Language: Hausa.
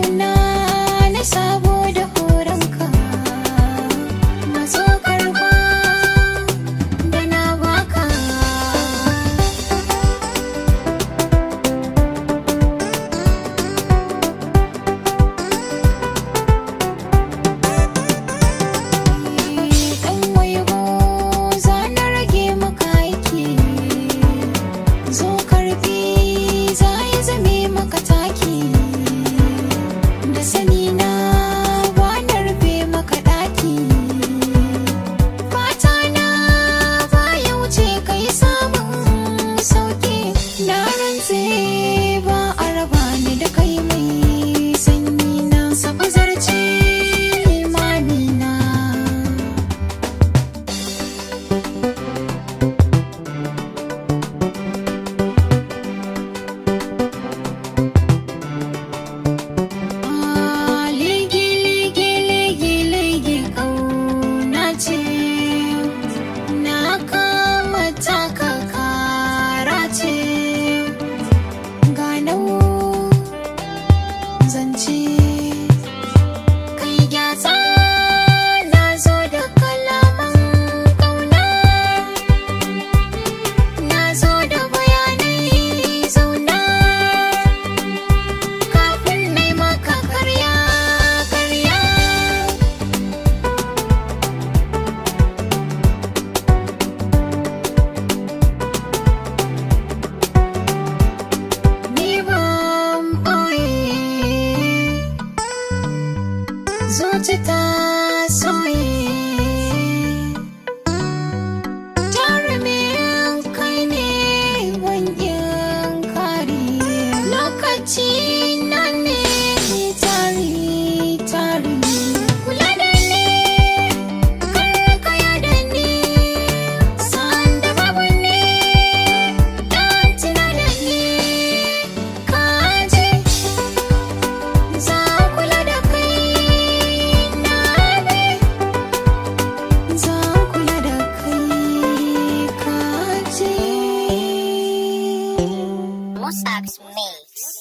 kauna na saboda horonka maso karba da na baka. Dan waigo za na rage maka aiki, zo karfi za ya zame maka taki, da sani na ba na rufe maka daki. Fata na ba ya wuce kai samun sauki, na rantse ba a raba ni da kai mai sanyi na saba zarce imani na. Ligi ligi ligi ligi kauna ce, na kama taka kara ce, ganau zance kai gyatsa na zo da kalaman kauna, na zo da bayanai zauna kafin nai maka karya karya. Ni ban ɓoye zuci ta soye, jarumin kai ne wankin kare, lokaci na ne tari tari. Kula da ni kar ka yada ni, san da babu ni dan tina da ni. Kaji za kula da kai na bi, za kula da kai kaji. Musab's Mix.